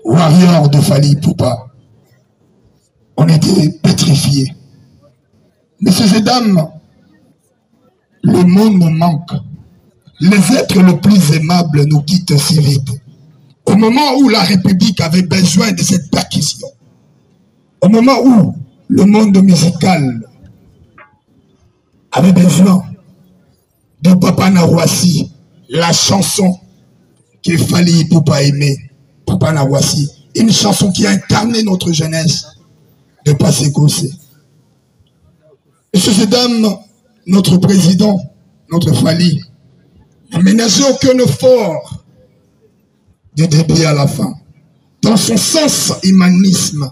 warriors de Fally Ipupa. On était pétrifiés. Messieurs et dames, le monde nous manque. Les êtres les plus aimables nous quittent si vite. Au moment où la République avait besoin de cette percussion, au moment où le monde musical avait besoin de Papa Nawassi, la chanson que Fally Ipupa aimait, Papa Nawassi, une chanson qui a incarné notre jeunesse de Passé Gossé. Messieurs et dames, notre président, notre Fally, n'a ménagé aucun effort du début à la fin. Dans son sens humanisme.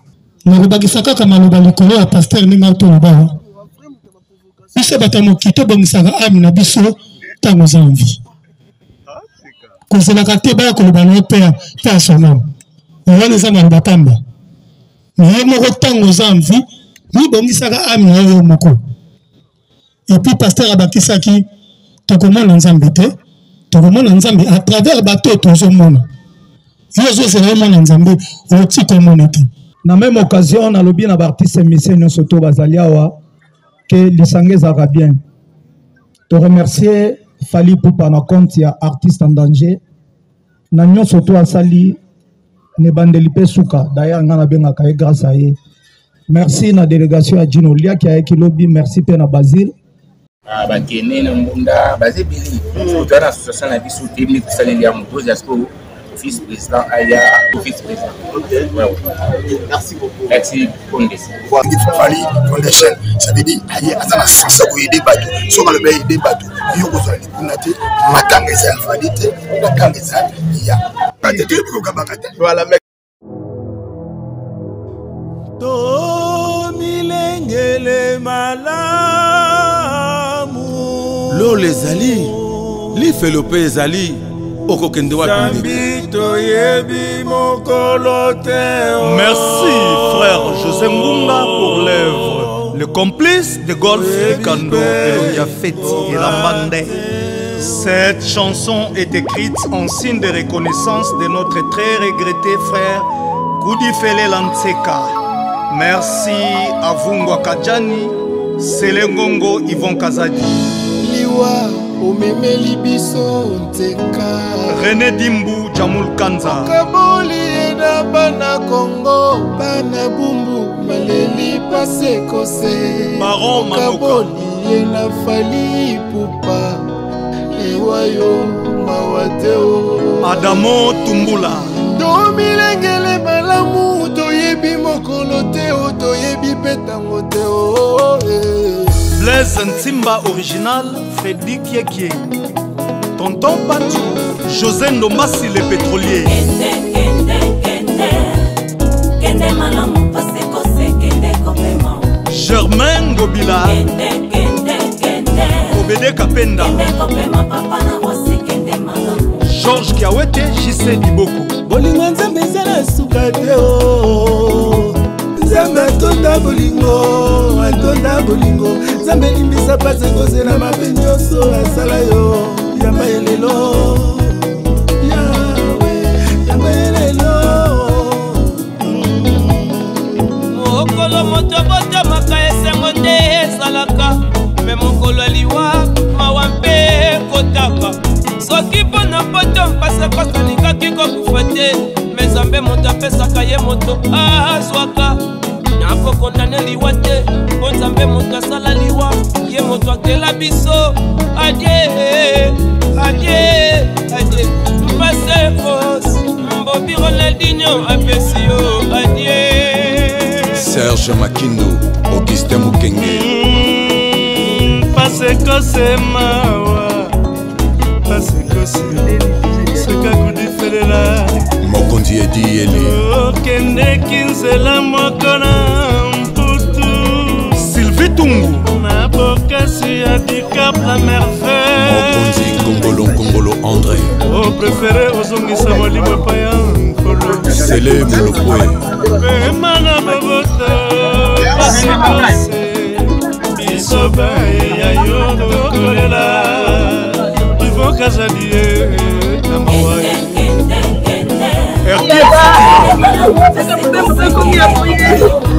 Et puis pasteur Abakisaki tokomona nzambe te tokomona nzambe à travers bateau tozomona yozo zeremona nzambe oti komona te. Na même occasion na lobi na artiste mission nyonso to bazaliawa que lisange zaka bien to remercier Fally Ipupa na compte ya artiste en danger na nyonso to asali ne bandeli pe suka d'ailleurs ngana benga ka grâce à ye. Merci na délégation à Djino Lia qui a écrit lobby, merci pe na Basile. Bakene na mbunda basé bili dans l'association la vie sous technique salé à moto j'espère office président aya office président. Merci beaucoup. Merci Condé. Fally Foundation ça veut dire aya azana sens ko aider bato so ka le bay aider bato yo ko zali kunate matanga za Fally te matanga za ya batete ko kabakate voilà to milengele malamu lo les ali li felope les ali okokende wa Zambito yebi mokolote. Merci frère José Ngunga pour l'œuvre. Le complice de Golf Kando et Yafet et Lambande. Cette chanson est écrite en signe de reconnaissance de notre très regretté frère Goudifele Lanseka. Merci à Vungwa Kajani, Selengongo Yvon Kazadi. Liwa omeme libiso nteka. René Dimbu Jamul Kanza. Kaboli na bana Congo, bana bumbu maleli Passé Gossé. Baron Manoka. Kaboli na Fally Ipupa. Liwayo mawateo. Adamo Tumbula. Domilengele malamu toyebi mokolote o toyebi petango te o. Blaise Ntimba original, Freddy Kiekie. Tonton Patou, José Ndombasi le pétrolier. Germain Gobila. Obede Kapenda. Georges Kiawete, J.C. Diboko. Bolingo nzambe ezala suka te o. Nzambe atonda bolingo, atonda bolingo. Nzambe limbisa Passé Gossé na mabe nyonso asala yo. Yamba elelo, yamba elelo. Mokolo moto bota maka esengo nde esalaka. Me mokolo liwa mawampe kotaka. Soki pona poto Passé Gossé alingaki kokufa te. Me Nzambe moto apesaka ye moto azwaka. Nako kondane liwa te. Nzambe moto asala liwa ye moto akela biso. Adieu, adieu, adieu. Passé Gossé Mbobi Ronaldinho apesio. Adieu. Serge Makindo, Augustin Mukenge. Passé Gossé mawa. Passé Gossé Seka Goudifele la. Mokondi Edi Eli. Okende kinzela mokona mputu. Sylvie Tungu. Na bokasi ya Dicap la merveille. Mokondi Kongolo André. Au préféré ozongisa molimo paya nkolo. Sele Mulopwe. Mana boboto. Passé Gossé. Bisoba ya yodo kolela. Yvon Kazadi.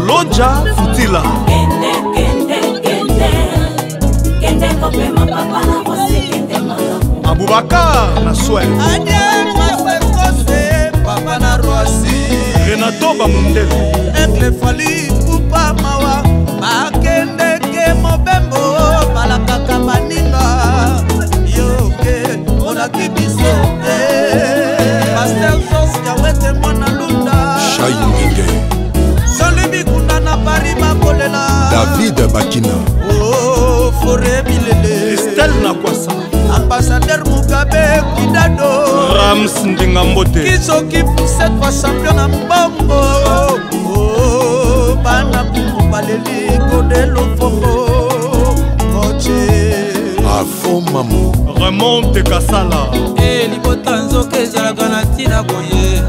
Loja Futila Aboubakar na soin Papa na Roasi Renato Bamundele Ekle fali pupa mawa Bakende ke mobembo Balakaka baninga Yoke Ona kibiso Pastel Jos Yawete mwana lunda Chai Ngenge Solibi kunda na Paris bakolela David Bakina Oh Fore Bilele Estelle Nakwasa Ambassadeur Mugabe Kidado Rams Ndingambote Kisoki cette fois champion na mbongo Oh bana kumu baleli kodelo foko Koche Afo Mamou Remonte Kasala libota nzoka ezalaka na ntina boye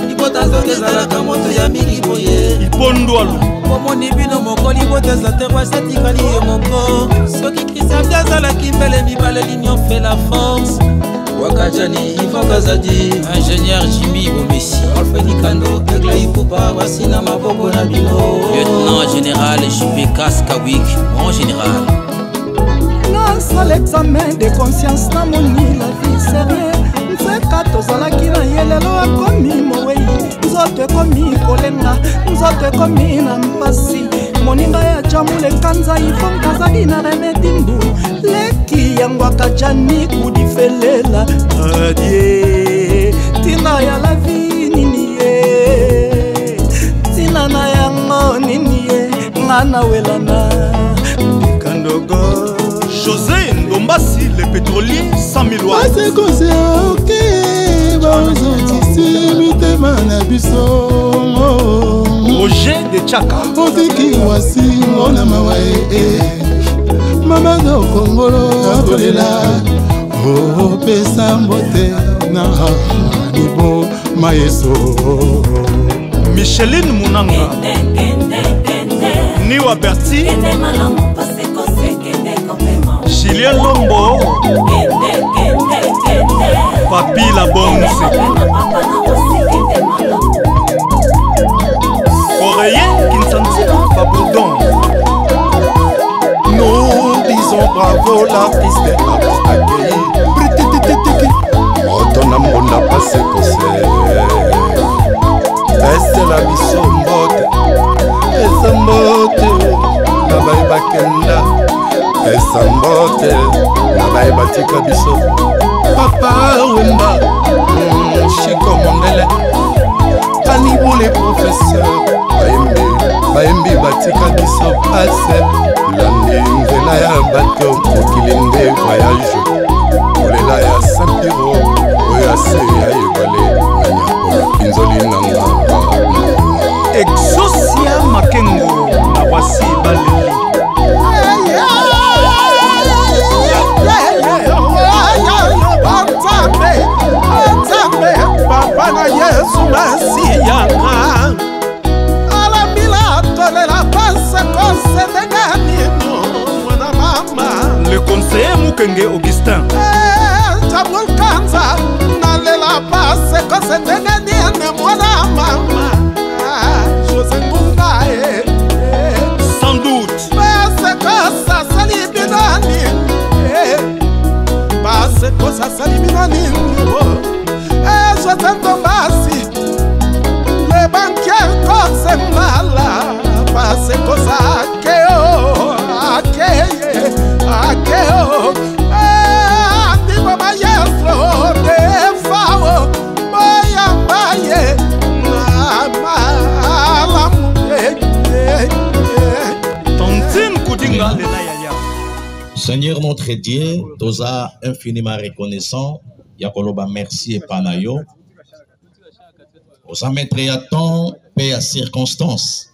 libota nzoka ezalaka moto ya mingi boye Ipondwalu omoni bino moko libota eza te wasatikali ye moko soki kristian azalaki mbele mibale l'union fait la force Wakajani Ivan Kazadi ingénieur Jimmy Bomessi Alfred Kando Egla Ipupa Wasina Maboko na bino lieutenant général JP Kaskawik mon général Grâce à l'examen de conscience na moni la vie sérieux nzeka tozalaki na ye lelo akomi mowei nzoto ekomi kolenga nzoto ekomi na mpasi moninga ya jamule kanza ifonkazali na remedindu leki yango akajani kudifelela adie tina ya la vie nini ye tina na yango nini ye ngana welana bikandogo José Ndombasi, le pétrolier 100 000 watts. C'est comme ça, ok. Roger de Tchaka. Otiki wasi, ona mawae. Mama do Kongolo, akolela. Oh, pesa mbote, na nibo maeso. Micheline Munanga. Niwa Berti. Julien Lombo Papi la Bonze Coréen Kinsantina Faboudon. Nous disons bravo l'artiste accueilli. Britititiki Otona mbona passé kose Ese la biso mbote Ese mbote Nabai bakenda Esa mbote Nabai batika biso Papa Wemba Chico Mondele Kanibou les professeurs Baembi batika biso Ase Landingela ya bato Okilinde voyage Olela ya Sampiro Oyase ya Ebale Nanyakola Pinzoli nanga Exosia Makengo na wasi baleli Papa na Yesu masiyaka Alambila tolela pasa kose deganino Mwana mama Le conseiller Mukenge Augustin Tabul kanza Nalela pasa kose deganino Mwana mama Jose Mungae Sans doute Pasa kosa salibinani Pasa kosa salibinani Tombasi, le banquier cose mala, passe cosa akeo, digo maestro de fao, voy a valle, la mujer. Tantine Koudinga le Nayaya. Seigneur notre Dieu, toza infiniment reconnaissant, yakoloba merci et panayo. Osa mettre à temps, paix à circonstance.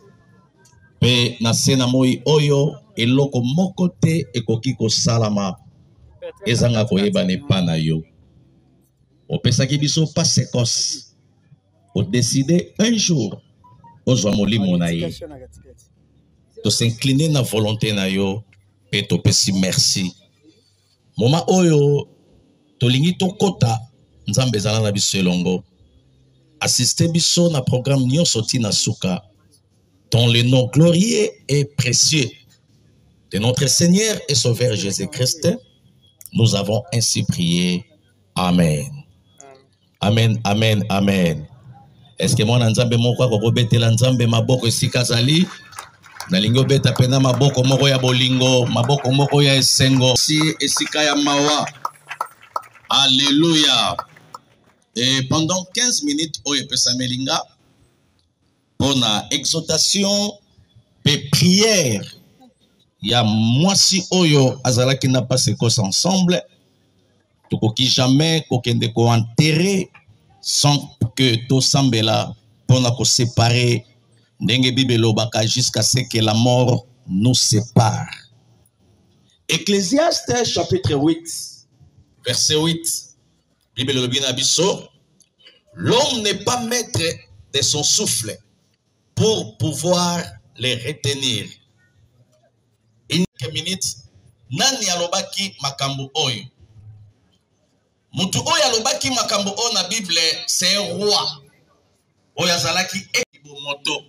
Paix na sena moi oyo, et loko mokote et kokiko salama. Ezanga koyeba ne panayo. O pesaki biso pas sekos. O décider un jour, o zwa molimo na ye. To s'incliner na volonté na yo, pe to pesi merci. Moma oyo, to lingi to kota, nzambe zala na biso elongo. assister biso na programme nyonso tina suka, dont le nom glorieux et précieux de notre Seigneur et Sauveur Jésus-Christ, nous avons ainsi prié. Amen. Amen, amen, amen. Est-ce que mon nzambe moko ko betela nzambe maboko esika zali? Na lingo beta pena maboko moko ya bolingo, maboko moko ya esengo, si esika ya mawa. Alléluia. Et pendant 15 minutes, oye pesamelinga, pour la exhortation et prière, il y a moi si oyo azala qui n'a pas ces causes ensemble, tout qui jamais qu'aucun ko enterré sans que tout semble là pour nous séparer, n'enge bibelo baka jusqu'à ce que la mort nous sépare. Ecclésiaste chapitre 8, verset 8. L'homme n'est pas maître de son souffle pour pouvoir les retenir. Une minute, nani alobaki makambo oyo. Mutu oyo alobaki makambo oyo na Bible, c'est un roi. Oyo azalaki moto.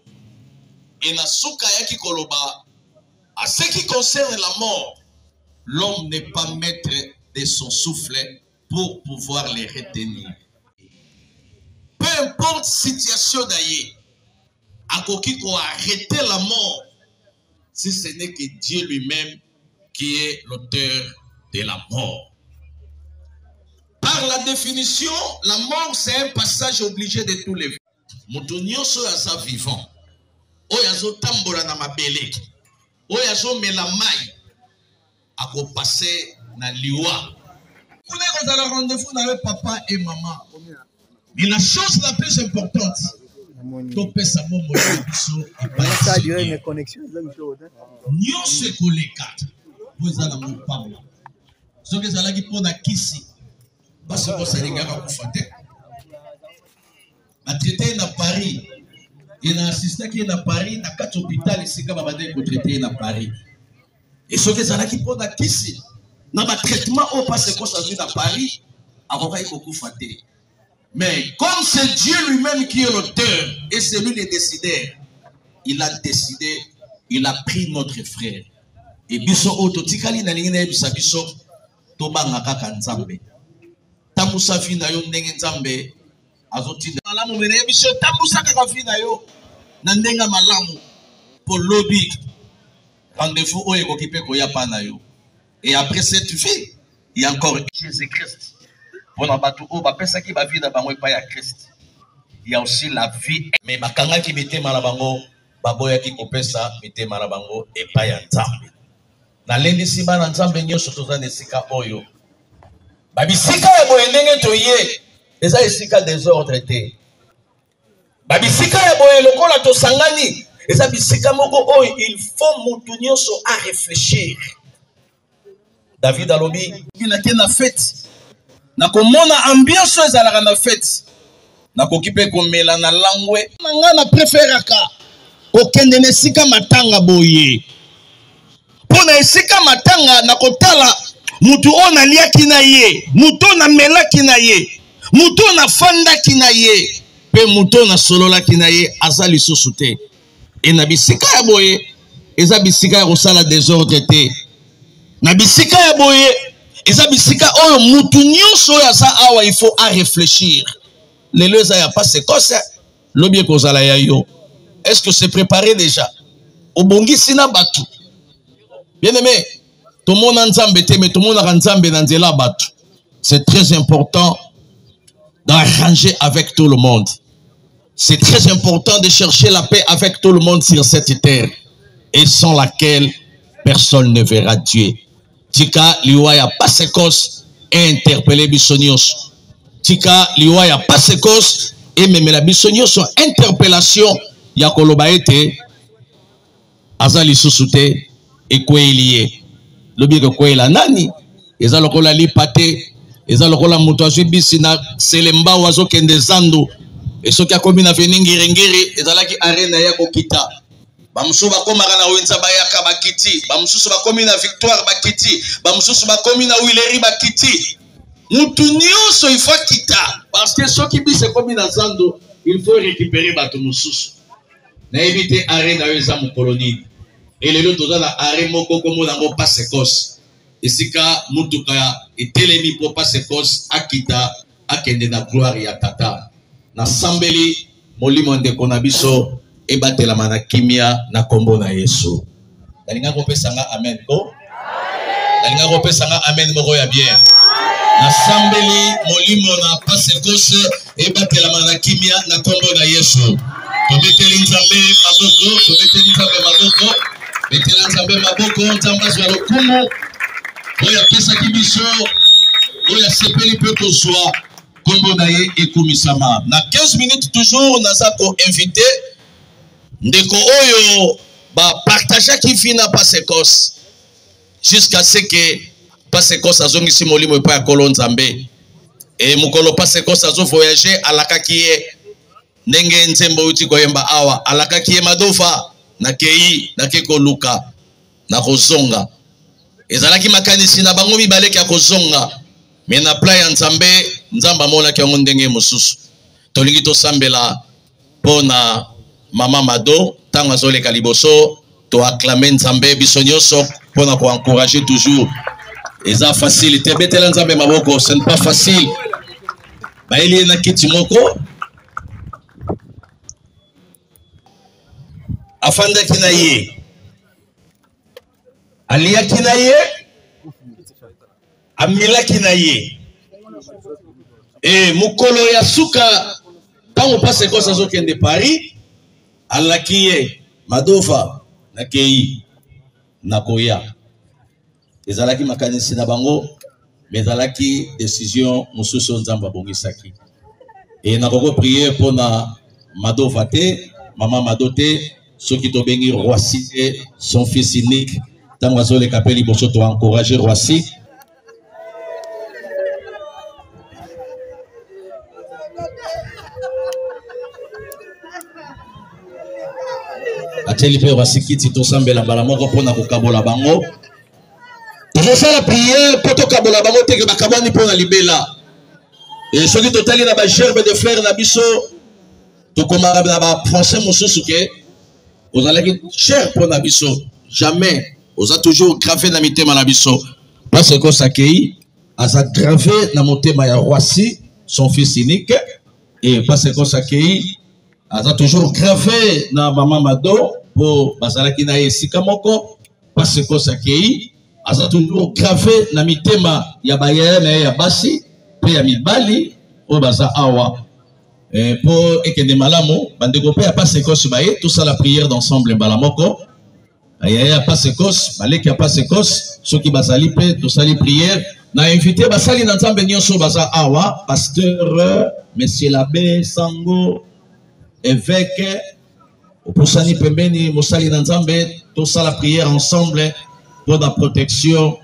Et na suka yaki koloba, à ce qui concerne la mort, l'homme n'est pas maître de son souffle pour pouvoir les retenir. Peu importe situation d'ailleurs, à qui qu'on arrêter la mort, si ce n'est que Dieu lui-même qui est l'auteur de la mort. Par la définition, la mort c'est un passage obligé de tous les vivants. Moutonio so yasa vivant, oyazo tambola na mabele, oyazo melamai, ako passer na liwa. Vous avez un rendez-vous avec papa et maman. Mais la chose la plus importante, c'est sa maman et connexion. Nous sommes les quatre. Vous avez mon papa. Ce que vous avez pour la kisi, parce que vous avez fait. La traité à Paris. Il y a un assistant qui est à Paris, dans 4 hôpitaux, ici, comme on traité à Paris. Et ce que vous avez pour la kisi. Dans le traitement, on passe comme ça à Paris, avocat est beaucoup fatigué. Mais comme c'est Dieu lui-même qui est l'auteur et c'est lui le décideur, il a décidé, il a pris notre frère. Et biso ototikali na lingine bisa biso to bangaka kanzambe. Tamusa fina yo ndenge nzambe azoti malamu mene biso tamusa ka fina yo na ndenga malamu pour lobby. Rendez-vous oye ko kipe ko ya pana yo. Et après cette vie, il y a encore Jésus-Christ. Pour nous battre, qui va vivre dans le Christ. Il y a aussi la vie. Mais makanga qui mette malabango, baboya qui coupe ça, mette malabango et pas ya nzambe. Na lendi siba na nzambe nyo sotoza nesika oyo. Babisika ya boyendenge toye, eza esika désordre te. Babisika ya boye lokola to sangani, eza bisika moko oyo, il faut mutu nyonso à réfléchir. David alobi il a été na fête na komona ambiance ezalaka na fête na kokipe komela na langwe nga na préféraka kokende na esika matanga boye pona esika matanga na kotala mutu ona liaki na ye mutu na melaki na ye mutu na fandaki na ye pe mutu na sololaki na ye aza lisusu te e na bisika ya boye eza bisika ya kosala désordre te. Na bisika ya boye, eza bisika oyo mutu nyonso ya sa awa il faut à réfléchir. Les deux ya pas c'est quoi ça? Lobi kozala ya yo. Est-ce que c'est préparé déjà? Obongi sina batu. Bien aimé, tout le monde nzambe te mais tout le monde nzambe na nzela batu. C'est très important d'arranger avec tout le monde. C'est très important de chercher la paix avec tout le monde sur cette terre et sans laquelle personne ne verra Dieu. Tika liwa ya pasekos et interpeller bisonios. Tika liwa ya pasekos et même la bisonios sont interpellation ya kolobaete azali susute et kweiliye. Lobi ko kwela nani eza lokola lipate eza lokola muto azwi bisi na selemba wazo kende zandu et soki akomi na veningirengiri ezalaki arena ya kokita. Bamusu bakomaka na wenza bayaka bakiti, bamususu bakomi na victoire bakiti, bamususu bakomi na wileri bakiti. Mutu nyonso il faut kita parce que soki bise komi na zando il faut récupérer bato mosusu na éviter arrêt na eza mon colonie et les autres dans la arrêt moko comme nango passe cos esika mutuka etelemi pour passe cos akita akende na gloire ya tata na sambeli molimo ndeko na biso ebatela mana kimia na kombo na Yesu dalinga kopesa nga amen ko dalinga kopesa nga amen moko ya bien na sambeli molimo na passe cos ebatela mana kimia na kombo na Yesu tometeli nzambe maboko tometeli nzambe maboko betela nzambe maboko nzamba zwa lokumu oya pesa kibiso oya sepeli pe kozwa kombo na ye ekumisama na 15 minutes toujours naza ko invité ndeko oyo ba partager ki fina pasekos jusqu'à ce que pasekos azongisi molimo epa ya kolo nzambe e mukolo pasekos azo voyager alakaki ye ndenge nzembo uti koyemba awa alakaki ye madofa na kei na keko luka na kozonga ezalaki makanisi na bango mibaleki ya kozonga me na pla ya nzambe nzamba amonaki yango ndenge mosusu tolingi tosambela mpona mama Mado ntango azoleka liboso toaklame nzambe biso nyonso mpona koencourager toujours eza facile te betela nzambe maboko ce n'est pas facile bayeli ye na kiti moko afandaki na ye aliaki na ye amilaki na ye e mukolo ya suka ntango pase kosa azokende Paris alaki ye madofa na kei na koya ezalaki makanisi na bango mais ezalaki décision mosusu nzamba bongisaki e nakoko prier mpona madofa te mama Mado te soki tobengi Roissy te son fils unique ntango azoleka mpe liboso toencourager Roissy ateli pe wasikiti tosambela mbala moko mpona kokabola bango tozosala priere mpo tokabola bango teke bakabwani mpona libela e soki totali na bagerbe de fleur na biso tokomaka na bafrançais mosusu ke ozalaki cher mpona biso jamais oza toujours gravé na mitema na biso parce que sakei aza gravé na motema ya Roissy son fils unique et parce que sakei aza toujours gravé na mama Mado po bazalaki na esika moko parce que sakei aza toujours gravé na mitema ya bayene ya basi pe ya mibali o baza awa po ekende malamu bandeko pe ya pasekos baye tout ça la prière d'ensemble mbala moko ya pasekos baleki ya pasekos soki bazali pe tout ça les prières na invité basali na nzambe nyonso baza awa pasteur monsieur l'abbé Sango évêque opusani pembeni mosali na nzambe tout ça la prière ensemble pour la protection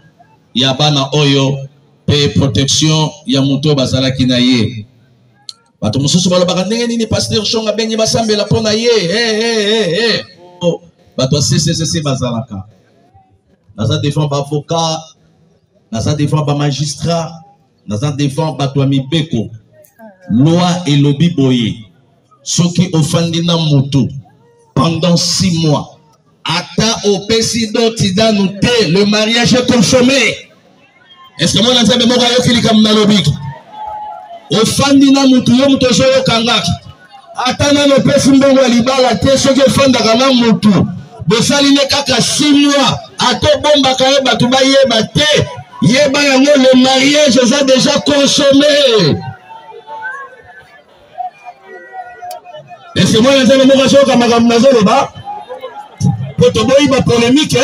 ya bana oyo pe protection ya muto bazalaki na ye bato mosusu balobaka ndenge nini pasteur Shonga bengi basambela mpona ye bato CCCC bazalaka naza devant ba avocat naza devant ba magistrat naza devant bato ya mibeko loi elobi boye soki ofandi na mutu pendant 6 mois ata opesi doti danu te le mariage est consommé. Est-ce que mwana nzambe moko ayokilika mnalobiki ofandi na mutu yo mutu ozoyokangaki ata nano opesi mbongo ya libala te soki ofandaka na mutu bosali ne kaka 6 mois akobombaka ye bato bayeba te yeba yango le mariage eza déjà consommé. Est-ce que mwana nzambe moko azoyoka makambo nazoloba po toboyi ba polémique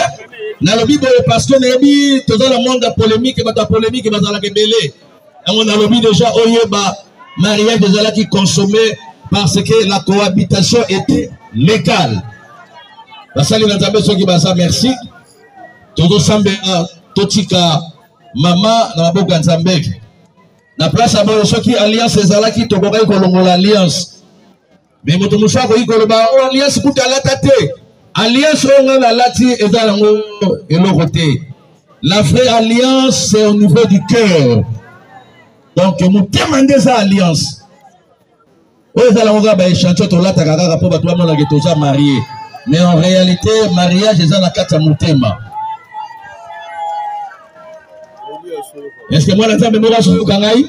nalobi boye parce que nayebi toza na monde ya polémique bato ya polémique bazalaka ebele yango nalobi déjà oyeba mariage ezalaki consommé parce que la cohabitation était légale basali na nzambe soki baza merci tozosambela totika mama na maboko ya nzambe na place ya boyo soki alliance ezalaki tokokaki kolongola alliance mais moto mosu akoki koloba o alliance kuta alata te alliance on a lati ezango eloko te la vraie alliance c'est au niveau du cœur donc motema nde eza alliance oyo ezala ngoka baéchantio tolataka kaka mpo bato bamonaka toza marié, mais en réalité mariage eza na kati ya motema. Est-ce que moi la nzambe moko asuluka ngai?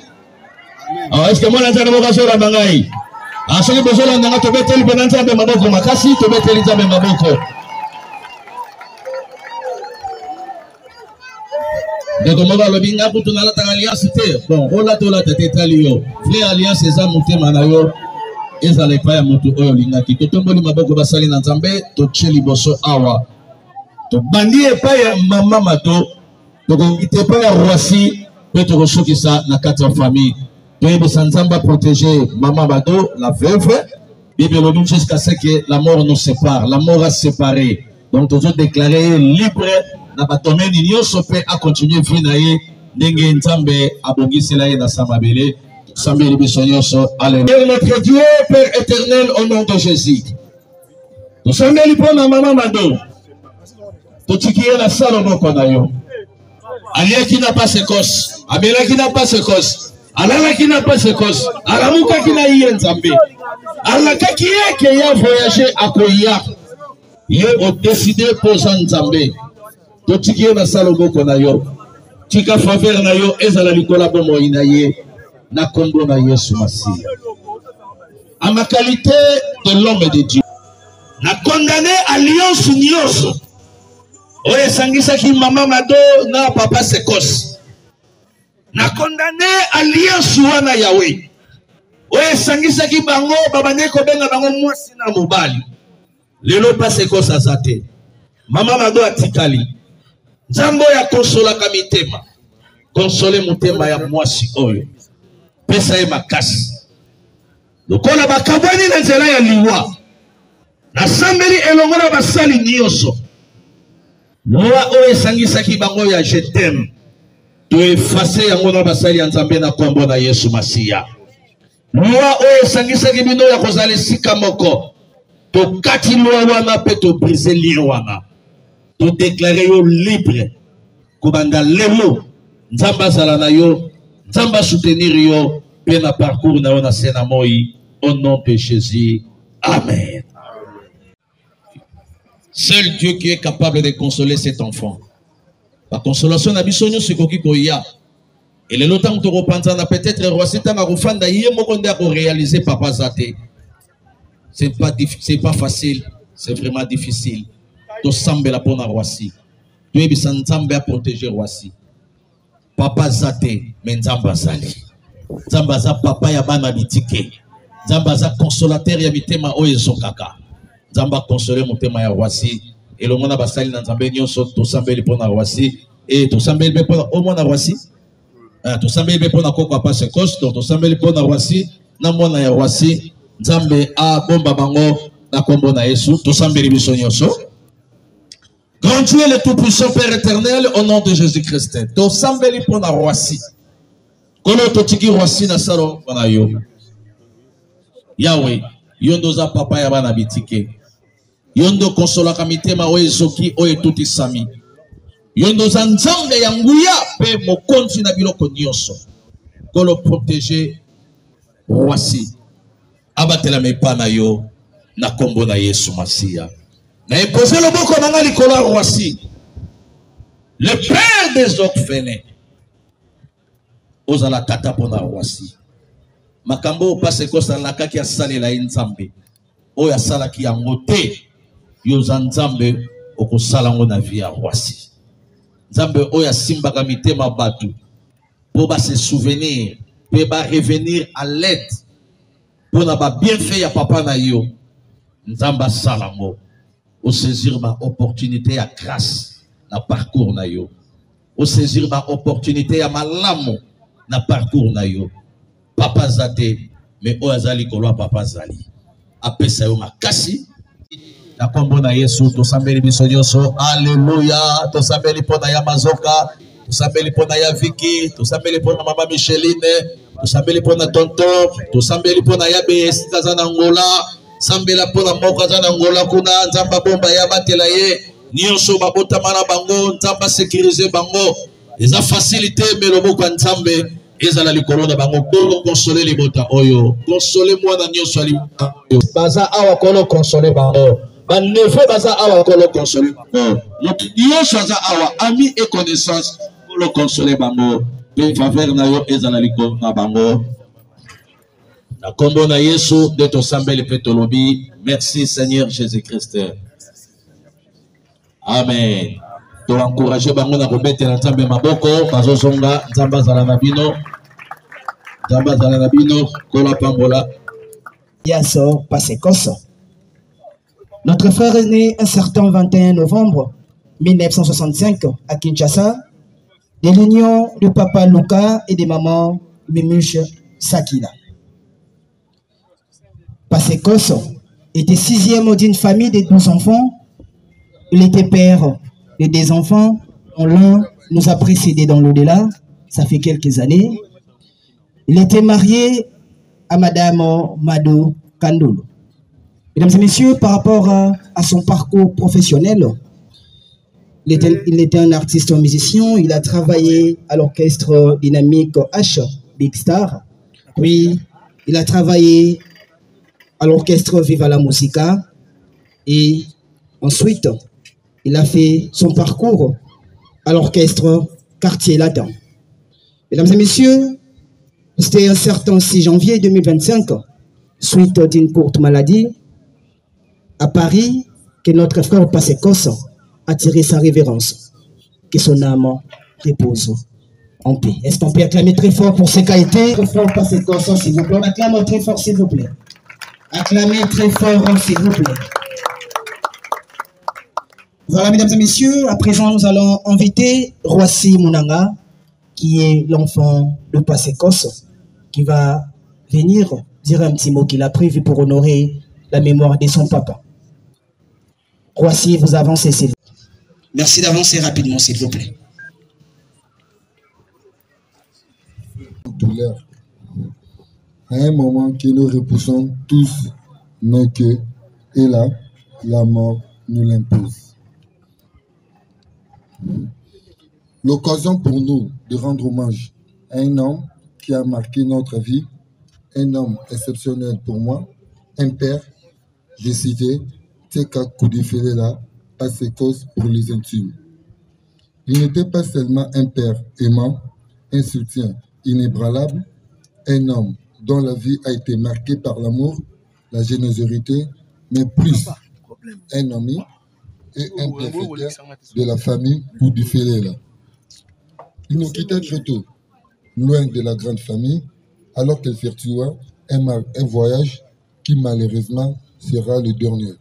Est-ce que moi la nzambe moko asolamba ngai? Soki bozolanda nga tobeteli mpe na nzambe maboko makasi, tobeteli nzambe maboko. ndeko moko alobi nga kutu nalataka alliance te. Bon, olata te etali yo. Vrai alliance eza motema na yo ezala epai ya motu oyo olingaki. Totomboli maboko basali na nzambe totie liboso awa. Tobandi epai ya mama Mato, tokokite epai ya Roissy mpe tokosukisa na kati ya famille. Toyebisa nzambe protéger mama Mato, la veuve. Bible elobi jusqu'à ce que la mort nous sépare. La mort a séparé. Donc toujours déclaré libre na batomeni nyonso pe a continuer vie na ye ndenge nzambe abongisela ye na samabele. Sambeli biso nyonso. Alléluia. Notre Dieu Père éternel au nom de Jésus. Nous sommes pour na mama Mado. Totikiye na salomo ko na yo. Alia qui n'a pas sécosse. Abela qui n'a pas sécosse. Alala qui n'a pas sécosse. Alamuka qui n'a yé nzambe. Alaka qui est qui a voyagé à Koya. Ye ont décidé pour nzambe. Totikiye na salomo ko na yo. Tika faveur na yo ezala likola bomo inaye. Na kombo na Yesu Masiya. À ma qualité de l'homme de Dieu. Na condamné alliance nyonso. Oye sangisa ki mama Mado na papa Sekos. Na condamné alliance wana Yahweh. Oye sangisa ki bango babane ko benga bango mwasi na mobali. Lelo pa Sekos azate. Mama Mado atikali. Nzambo ya konsola kamitema. Konsole mutema ya mwasi oyo. Pesa ye makasi. Lokola bakabwani na nzela ya liwa. Na sambeli elongola basali nyonso. Loa oyo esangisaki bango ya je t'aime. To efase yango na basali ya nzambe na kombo na Yesu Masiya. Loa oyo esangisaki bino ya kozala esika moko. To kati loa wana pe to brise lien wana. To déclarer yo libre. Kubanda lelo. Nzamba azala na yo. Nzamba soutenir yo. Pe na parcours na yo na sena moi. Au nom de Jésus. Amen. Seul Dieu qui est capable de consoler cet enfant. La consolation n'a bisogno c'est koki koya. Et le lotang to repentant peut-être Roissy tanga rofanda yé mokonda ko réaliser papa zate. C'est pas facile, c'est vraiment difficile. To sambe la pona Roissy. Tu es bisan nzambe à protéger Roissy. Papa zate mais nzamba zali. Nzamba za papa ya bana bitike. Nzamba za consolateur ya mitema oyezo kaka. Nzamba consoler motema ya Roissy et le monde a basali na nzambe nyonso to sambeli pona Roissy et to sambeli be pona au mona Roissy to sambeli be pona koko pa Sekos to sambeli pona Roissy na mona ya Roissy nzambe a bomba bango na kombo na Yesu to sambeli biso nyonso. Grand Dieu le tout-puissant Père éternel au nom de Jésus-Christ to sambeli pona Roissy kono to tiki Roissy na salo pona yo Yahweh yondo za papa ya bana bitike. Yondo konsola kamitema oye zoki oye tuti sami. Yondo za nzambe ya nguya pe mokonzi na biloko nyonso. Kolo protéger Roissy. Abatela mepa na yo na kombo na Yesu Masiya. Na epose loboko na nga likolo ya Roissy. Le père des orphelins. Ozala tata pona Roissy. Makambo pase kosa lakaki asalela nzambe. Oyo asalaki yango te. Yoza nzambe okosala ngo na vie ya Roissy. Nzambe oyo asimbaka mitema batu. Po ba se souvenir, pe ba revenir à l'aide. Po na ba bienfait ya papa na yo. Nzambe asala ngo. O saisir ma opportunité ya grâce na parcours na yo. O saisir ma opportunité ya malamu na parcours na yo. Papa zate, mais oazali kolwa papa zali. Apesa yo makasi. Na kombo na Yesu, to sambeli biso nyonso. Alléluia. To sambeli pona ya Mazoka. To sambeli pona ya Vicky. To sambeli pona mama Micheline. To sambeli pona tonton. To sambeli pona ya BS kazana Angola. Sambela pona moko kazana Angola kuna. Nzamba bomba ya batela ye. Nyonso babota mana bango. Nzamba sécuriser bango. Eza facilité meloboko nzambe. ezala likolo na bango pour consoler les bota oyo consoler moi na nyonso ali oyo baza awa kolo consoler bango ba neveu baza awa kolo consoler bango nyonso aza awa ami et connaissance kolo consoler bango pe faveur na yo ezala likolo na bango na kombo na Yesu de to sambeli pe tolobi merci Seigneur Jésus-Christ. Amen. To encourager bango na kobetela nzambe maboko bazozonga nzamba zala na bino kola pambola Yaso Pasekos. Notre frère est né un certain 21 novembre 1965 à Kinshasa de l'union de papa Luka et de maman Mimuche Sakila. Pasekos était sixième d'une famille de 12 enfants. Il était père de 2 enfants, dont l'un nous a précédés dans l'au-delà, ça fait quelques années. Il était marié à Madame Mado Kandolo. Mesdames et messieurs, par rapport à son parcours professionnel, il était un artiste musicien, il a travaillé à l'orchestre dynamique H, Big Star, puis il a travaillé à l'orchestre Viva la Musica, et ensuite, il a fait son parcours à l'orchestre Quartier Latin. Mesdames et messieurs, c'était un certain 6 janvier 2025, suite d'une courte maladie, à Paris, que notre frère Pasekos a tiré sa révérence. Que son âme repose en paix. Est-ce qu'on peut acclamer très fort pour ce qu'a été? Très fort Pasekos, s'il vous plaît. On acclame très fort, s'il vous plaît. Acclamez très fort, s'il vous plaît. Voilà, mesdames et messieurs, à présent, nous allons inviter Roissy Mounanga, qui est l'enfant de Pasekos, qui va venir dire un petit mot qu'il a prévu pour honorer la mémoire de son papa. Roissy, vous avancez, s'il vous plaît. Merci d'avancer rapidement, s'il vous plaît. Douleur. À un moment que nous repoussons tous nos queues, et là, la mort nous l'impose. L'occasion pour nous de rendre hommage à un homme qui a marqué notre vie, un homme exceptionnel pour moi, un père, j'ai cité Teka Koudifelela, Pasekos pour les intimes. Il n'était pas seulement un père aimant, un soutien inébranlable, un homme dont la vie a été marquée par l'amour, la générosité, mais plus un ami et un bienfaiteur de la famille Koudifelela. Il nous quittait très tôt, loin de la grande famille, alors qu'elle effectua un voyage qui malheureusement sera le dernier.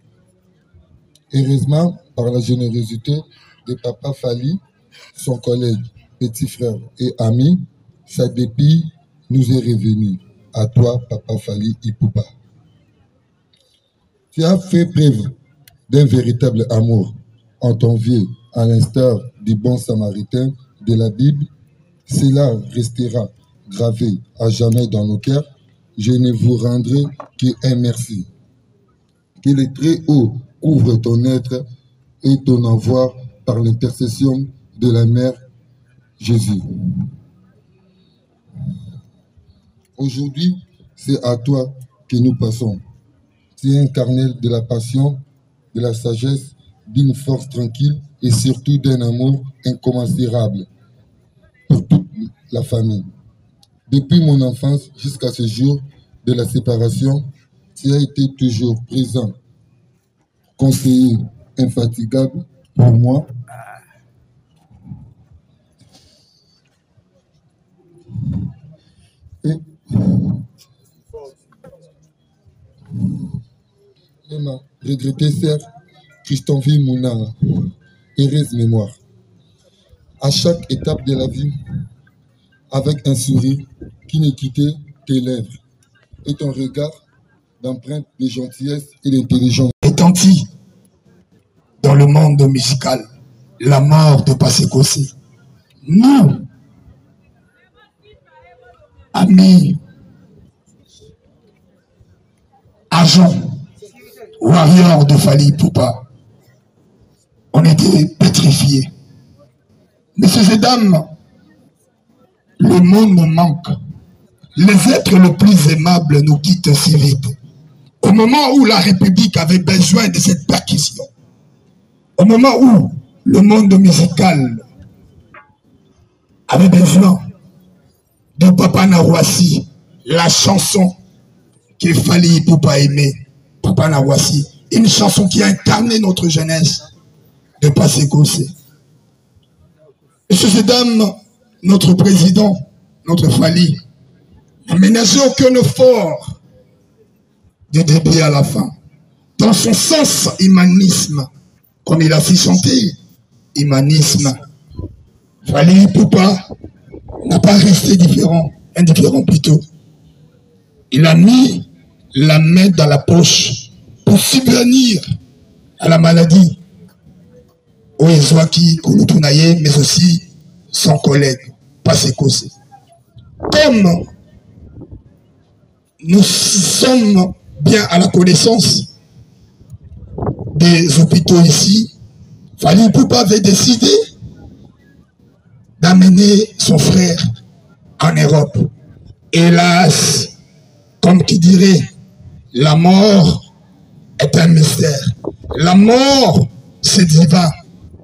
Heureusement, par la générosité de Papa Fali, son collègue, petit frère et ami, sa dépit nous est revenu. À toi, Papa Fali Ipupa. Tu as fait preuve d'un véritable amour en ton vieux, à l'instar du bon samaritain de la Bible. Cela restera gravé à jamais dans nos cœurs. Je ne vous rendrai qu'un merci. Que le Très-Haut couvre ton être et ton avoir par l'intercession de la Mère Jésus. Aujourd'hui, c'est à toi que nous passons. Tu es un carnel de la passion, de la sagesse, d'une force tranquille et surtout d'un amour incommensurable pour toute la famille. Depuis mon enfance jusqu'à ce jour de la séparation, tu as été toujours présent, conseiller infatigable pour moi. Et ma regrettée sœur Christanville Mounara, heureuse mémoire. À chaque étape de la vie, avec un sourire qui ne quittait tes lèvres et ton regard d'empreinte de gentillesse et d'intelligence. Retentit dans le monde musical la mort de Pasekos. Nous, amis, agents, warriors de Fali Ipupa, on était pétrifiés. Messieurs et dames, le monde nous manque. Les êtres les plus aimables nous quittent si vite. Au moment où la République avait besoin de cette percussion, au moment où le monde musical avait besoin de Papa Nawassi, la chanson qu'il fallait pour pas aimer, Papa Nawassi, une chanson qui a incarné notre jeunesse de Passé Kossé. Messieurs et dames, notre président, notre Fali, n'a ménagé aucun effort du début à la fin. Dans son sens humanisme, comme il a fait chanter, humanisme, Fali Poupa n'a pas resté indifférent plutôt. Il a mis la main dans la poche pour subvenir à la maladie. Oezwaki Kouloutunaye, mais aussi son collègue, Passé Kossé. Comme nous sommes bien à la connaissance des hôpitaux ici, Fali Poupa avait décidé d'amener son frère en Europe. Hélas, comme qui dirait, la mort est un mystère. La mort, c'est divin.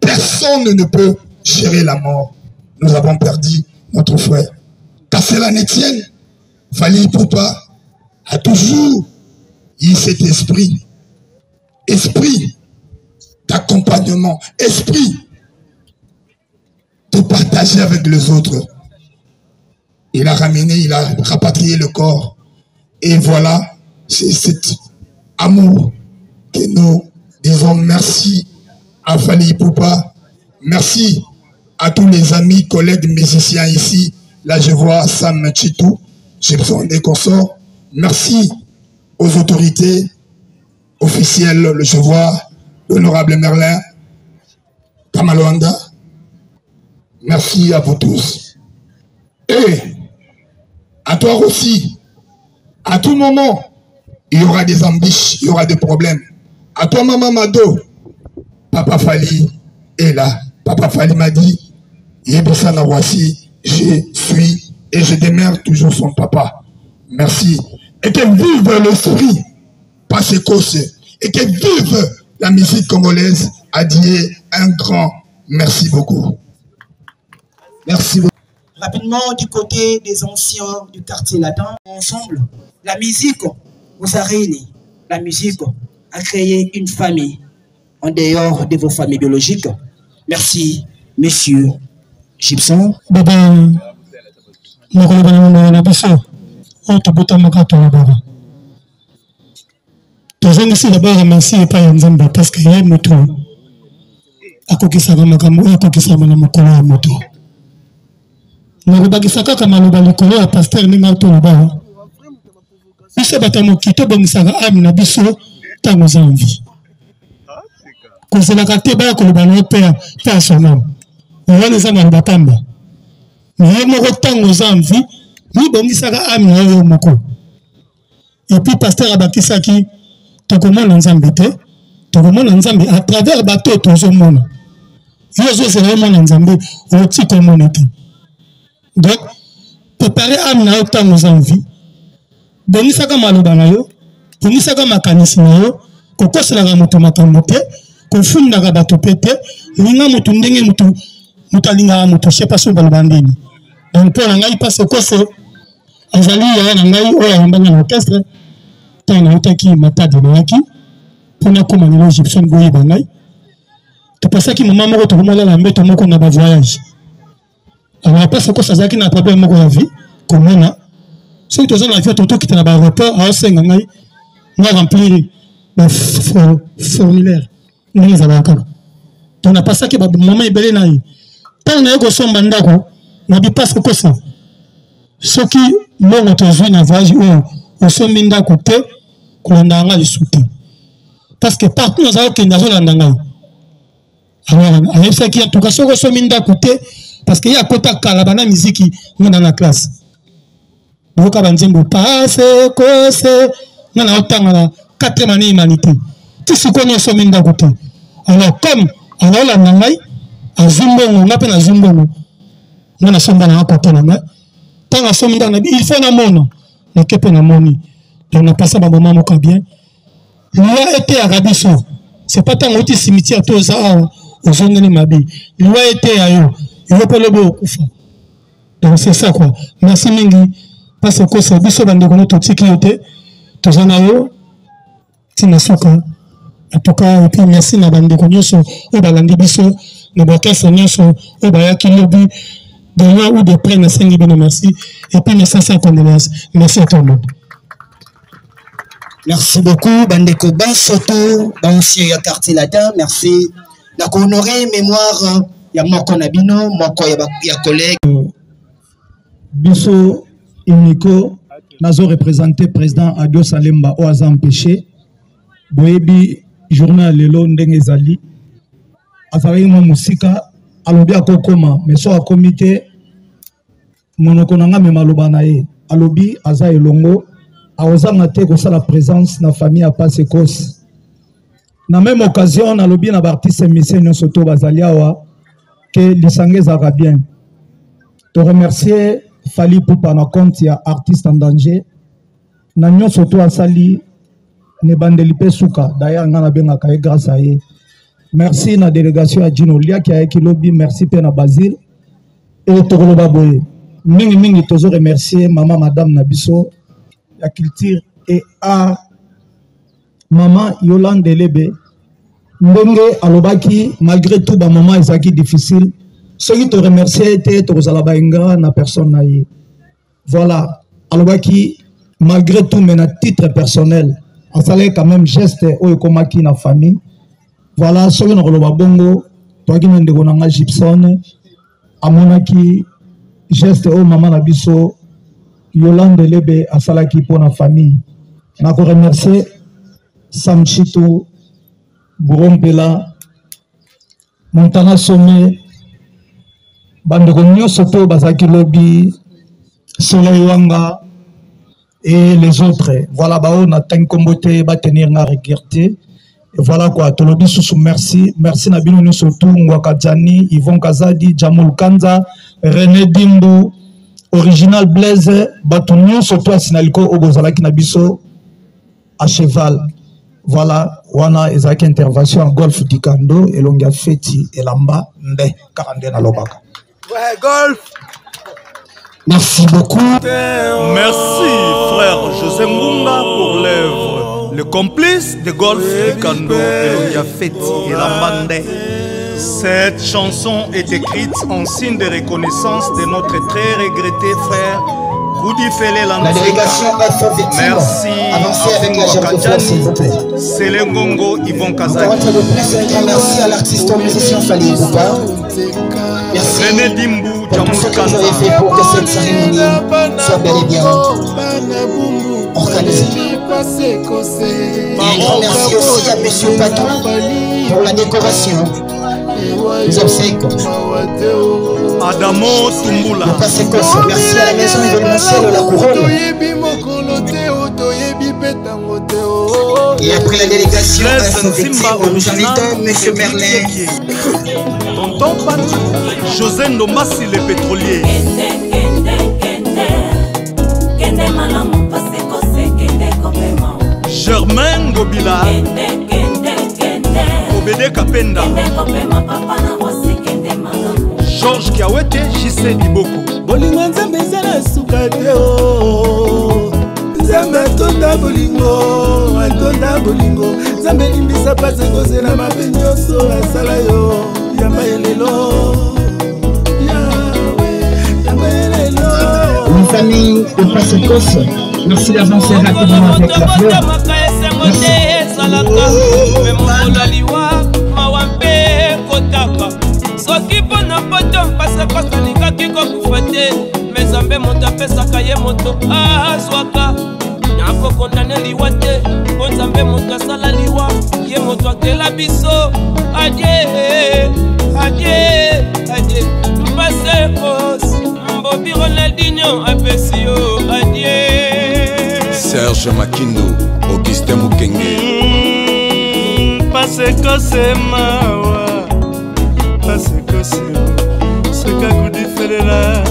Personne ne peut gérer la mort. Nous avons perdu notre frère. Qu'à cela ne tienne, Fali Poupa a toujours eu cet esprit d'accompagnement, esprit de partager avec les autres. Il a rapatrié le corps. Et voilà, c'est cet amour que nous disons merci à Fali Poupa. Merci à tous les amis, collègues musiciens ici. Là, je vois Sam Chitou, Gibson et consorts. Merci aux autorités officielles. Je vois l'honorable Merlin Kamaloanda. Merci à vous tous. Et à toi aussi, à tout moment, il y aura des embûches, il y aura des problèmes. À toi, Maman Mado, Papa Fali est là. Papa Fali m'a dit, Yébissa Nawassi, je suis et je demeure toujours son papa. Merci. Et que vive l'esprit Passé Kossé. Et que vive la musique congolaise. Adieu, un grand merci beaucoup. Merci beaucoup. Rapidement, du côté des anciens du quartier latin, ensemble, la musique vous a réunis. La musique a créé une famille en dehors de vos familles biologiques. Merci, monsieur Gibson. Baba, tozongisi d'abord remercie epai ya Nzambe parce que ye moto akokisaka makambo oyo akokisama na mokolo ya moto. Nakobakisa kaka maloba likolo ya paster ndenge atoloba biso bato ya mokili tobongisaka ame na biso ntango oza envie kozelaka te baya koloba na yo mpe ya sonamo wana eza maloba pamba ye moko ntango oza envie mibongisaka ame na yo moko epuis paster abakisaki tokomona Nzambe te tokomona Nzambe à travers bato tozomona yo ozozela yo mona Nzambe oti komona te. Donc préparer âme na yo ntango oza envie bongisaka maloba na yo bongisaka makanisi na yo kokoselaka moto makambo te kofundaka bato mpe te linga moto ndenge moto alingaka moto je sais pas so baloba ndeni. Donc mpo na ngai Passé Kossé azali yaya na ngai oyo ayambanga na orchestre ntango nautaki Matadi nayaki mpona koma lelo Gibson boyeba ngai topesaki mama moko tokomolala mbeto moko na bavoyage. Alors Passé Kossé azalaki na problème moko ya vie komona soki toza na vie totokita na baaéroport aosenga ngai na remplir formulaire ndenge ezalaka kaka donc napasaki bamama ebele na ye ntango naye kosomba ndako nabi Passé Kossé soki mbongo tozwi na voyage oyo osombi ndako te kolanda nga lisu te parce que partout nazala okende azolanda ngai. Alors ayebisaki en tout cas soki osombi ndako te parce que y a kota kala bana miziki ngana na classe boka banzembo Passé Kossé ngana otanga na 4e année humanité ti sikono somi ndako te. Alors comme alors la ngai azumbongo ngape na zumbongo ngana somba na kota na ngai tant à somme dans il faut na mono na kepe na moni donc na passé ba moment moko bien loi était à Rabiso c'est pas tant au cimetière tout ça aux zones de mabi loi était à yo il faut pas le beau kufa donc c'est ça quoi merci mingi parce que c'est biso bande ko to tikiote to zanayo tina soka en tout cas et puis merci na bande ko nyoso o balandi biso na bakasa nyoso o bayaki lobi de loin ou de près, merci. Et puis, mes sincères condoléances. Merci à tout le monde. Merci beaucoup, Bandeko Bansoto, Bansi quartier latin. Merci. La honoré mémoire, il y a Moko Nabino, Moko ya collègue. Bisso Imiko, Nazo représenté président Adio Salemba, Oaza empêché. Boebi, journal Lelo Ndengezali. Azarima Musika. Alobi akokoma mais so a comité monokonanga me maloba na ye alobi aza elongo awozanga te ko sala présence na famille a passe cause na même occasion alobi na artiste mission nyonso to bazali awa que lisangeza ka bien te remercier Fali Poupa na compte ya artiste en danger na nyonso to asali ne bandeli pe suka d'ailleurs ngana benga ka grâce à ye. Merci na délégation à Gino Lia qui a écrit lobby, merci Pena Basile et Togolo Baboye. Mingi toujours remercier maman madame Nabiso, la culture et art, maman Yolande Lebe, Ndenge Alobaki, malgré tout, maman Isaki difficile. Ceux qui te remercier étaient Tozalabainga, na personne naïe. Voilà, Alobaki, malgré tout, mais à titre personnel, on s'allait quand même geste au Komaki na famille. Voilà, ce que nous avons bongo, toi qui m'en dégonanga Gibson, Amonaki, geste au maman Nabiso, Yolande Lebe, Asalaki pour la famille. Je remercie Samchito, Bourompela, Montana Sommet, Bandegonio Soto, Bazaki Lobby, Soleil Wanga et les autres. Voilà, on a Tenkombote, Batenir Narigirte. Et voilà quoi, Tolobi Soussou, merci. Merci Nabino Nusotou, Mwakadjani, Yvon Kazadi, Jamoul Kanza, René Dimbu, Original Blaise, Batunio, surtout à Sinaliko, Obozalaki Nabiso, à cheval. Voilà, Wana Ezaki intervention en golf Dikando, et Longa Feti, et Lamba, Nde, Karandena Lobaka. Ouais, golf! Merci beaucoup. Merci, frère José Ngunga, pour l'œuvre. Le complice de golf Dikando, et Longa Feti, et Lamba, Nde. Cette chanson est écrite en signe de reconnaissance de notre très regretté frère Goudi Fele Lanzika. La délégation Alpha Victime. Merci. Avancez avec la gerbe, s'il vous plaît. Selengongo Yvon Kazaki. Merci à l'artiste musicien Fali Poupa. Merci. René Dimbu, pour tout ce que vous avez fait pour que cette cérémonie soit bel et bien organisée. Et remercie aussi à M. Patou pour la décoration. Les obsèques. Adamo Tumbula. Merci à la maison événementielle de la Couronne. Et après la délégation, nous invitons M. Merlin. Tonton Patou, José Ndomassi le pétrolier. Germain Gobila. Obede Kapenda. Georges Kiawete, Jissé Diboko. Bolingo nzambe ezala suka te o. Nzambe atonda bolingo, atonda bolingo. Nzambe limbisa pasi kozela mabe nyonso asala yo. Yamba elelo. Yamba elelo. Une famille de Passekos, merci d'avancer rapidement avec la fleur. soki mpona poto mpase kosalingaki kokufa te me nzambe moto apesaka ye moto azwaka nakokondane liwa te mpo nzambe moto asala liwa ye moto akela biso adie adie adie mpase kos mbobi ronaldinho apesi yo adie Serge Makindo, Augustin Mukenge. Mpase kosemawa c'est que c'est Goudi Fele là.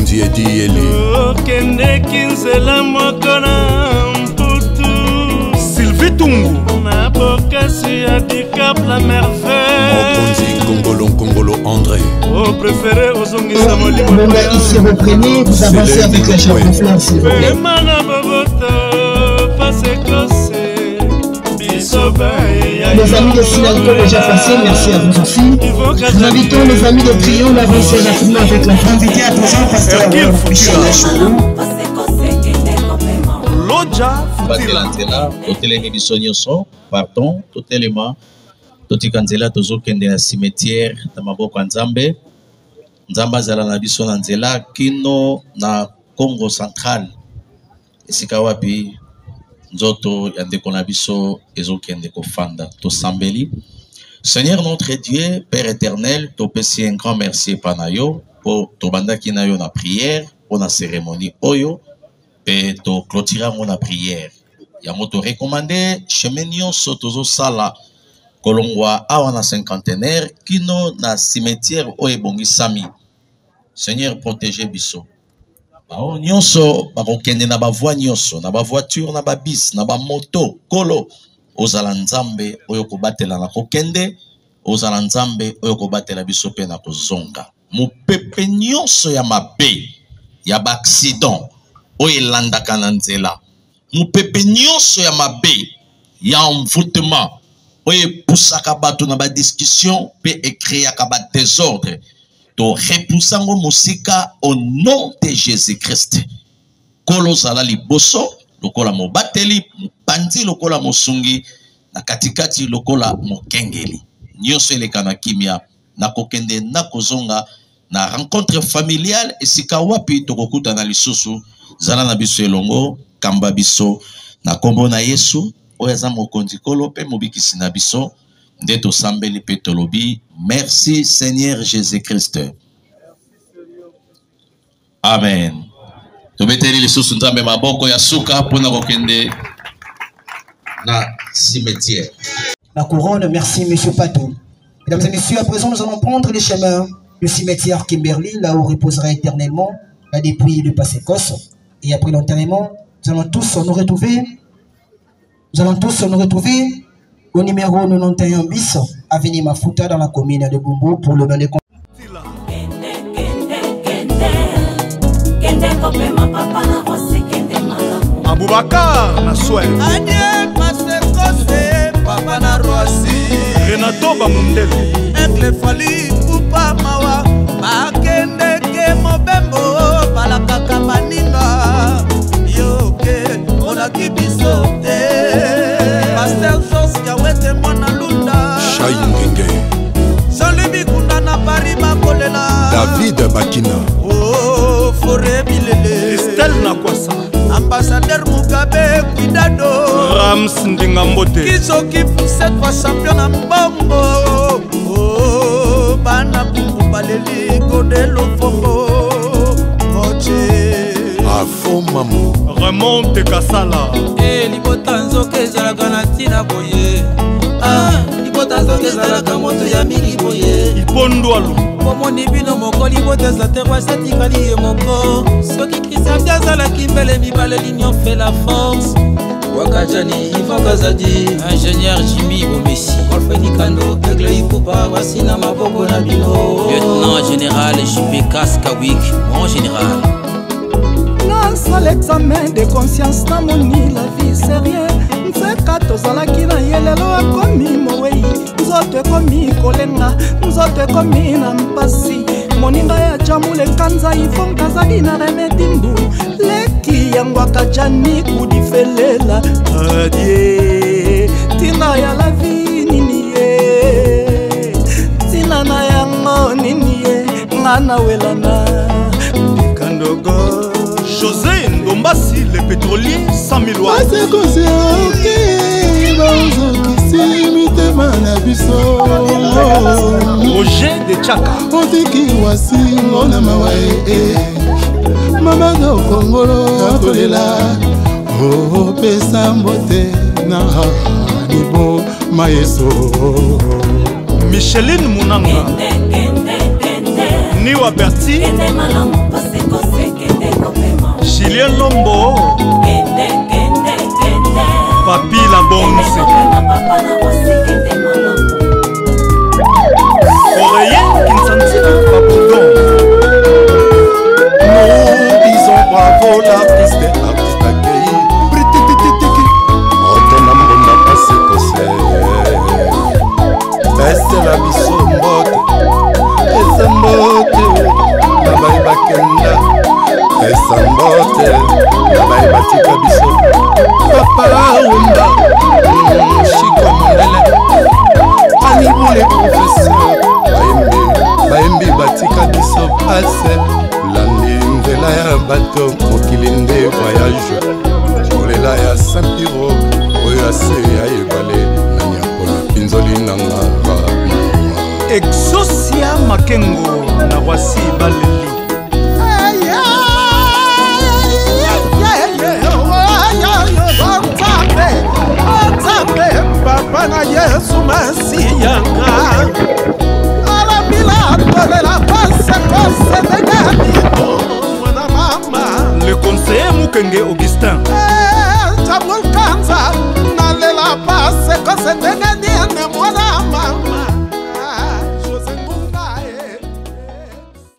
Mokonzi Edi Eli Okende kinzela moko na mputu Sylvie Tungu na bokasi ya Dicap la merveille Mokonzi Kongolo André Au préféré ozongisa molimo Ici reprenez, vous avancez avec la chambre de fleurs s'il vous plaît. Les amis de Sinalco déjà passés, merci à vous aussi. Nous invitons les amis de Trio d'avancer rapidement avec la fin. Invité à présent, pasteur Michel Lachou. Batelanzela, totelemi biso nyonso, pardon, totelema, totikanzela tozokende na cimetière na maboko ya Nzambe. Nzambe azala na biso na nzela kino na Congo Central. Esika wapi nzoto ya ndeko na biso ezokende kofanda tosambeli. Seigneur notre Dieu, Père éternel, topesi un grand merci panayo pour tobandaki na yo na prière, pour na cérémonie oyo. Et to clôturer mon prière. Ya moto recommandé chemin nyonso tozo sala kolongwa awa na cinquantenaire kino na cimetière oyo bongisami. Seigneur protégez biso. Bao nyonso bakokende na ba voie nyonso, na ba voiture, na ba bis, na ba moto, kolo ozala Nzambe oyo kobatela na kokende, ozala Nzambe oyo kobatela biso pe na kozonga. Mopepe nyonso ya mabe, ya ba accident oye landaka na nzela mupepe nyonso ya mabe ya envoûtement oye pusaka bato na ba discussion pe ekreaka ba désordre to repoussango musika au nom de Jésus-Christ kolo sala liboso lokola mobateli pandi lokola mosungi na katikati lokola mokengeli nyonso eleka na kimia na kokende na kozonga na rencontre familiale esika wapi tokokuta na lisusu zala na biso elongo kamba biso na kombo na Yesu oyaza mokonzi kolo pe mobikisi na biso nde tosambeli pe tolobi merci Seigneur Jésus-Christ. Amen. Tobeteli lisusu Nzambe maboko ya suka pona kokende na cimetière. La couronne, merci Monsieur Patou. Mesdames et messieurs, à présent nous allons prendre les chemins du cimetière Kimberley, là où reposera éternellement la dépouille de Passécos. Et après l'enterrement, nous allons tous nous retrouver au numéro 91 bis, avenue Mafuta dans la commune de Bumbu pour le bain de Aboubakar na souhait Adie Passécos papa na Roissy Renato Bamundele Ekle fali pupa mawa bakende ke mobembo balakaka baninga yoke olaki biso te Pasteur Jos Yawete mwana lunda Chai Ngenge Jean-Louis Bikunda na Paris bakolela David Bakina Oh Fore Bilele Estelle Nakwasa Ambassadeur Mugabe Kuidado Rams Ndingambote Kizoki pour cette fois champion na mbongo Oh bana bungu baleli Godelo Fongo Moche Afo Mamu Remonte Kasala libota nzoka ezalaka na ntina boye libota nzoka ezalaka moto ya mingi boye Ipondwalu omoni bino moko libota eza te rwasi atikali ye moko soki kristianti azalaki mbele mibale l'union fait la force wakajani ivokazadi ingénieur Jimmy Bomessi Alfredi Kando Aigle Ipupa voici na maboko na bino lieutenant général JP Kaskawik mon général Lance l'examen de conscience na moni la vie c'est rien nzeka tozalaki na ye lelo akomi mowei nzoto ekomi kolenga nzoto ekomi na mpasi moninga ya jamule kanza ifong kazali na remedimbu leki yango akajani kudifelela adie tina ya la vie nini ye tina na yango nini ye ngana welana Kandogo José Ndombasi, le pétrolier 100 000 watts. C'est comme ça, ok. Roger de Tchaka. Otiki wasi ngona mawae. Mama do Kongolo akolela. Oh pesa mbote na nibo maeso. Micheline Munanga. Niwa Berti. Julien Lombo, Papi la Bonze, Oreiller Kinsantina Papoudon. Nous disons bravo l'artiste accueilli. Otenambona passe kose. Beste la biso mbote. Esa mbote. Nabai bakenda. Esa mbote. Nabai batika biso. Papa wenda. Shiko mondele. Ani boule professeur. Baembi batika biso passe. Landi nzela ya bato mokili nde voyage. Kolela ya Sampiro oyo ase ya ebale na nyakola pinzoli nanga rabi. Exosia Makengo na wasi baleli. Papa na Yesu masiyanga. Le conseiller Mukenge Augustin. Jamul Kanza, Nalela passe, cause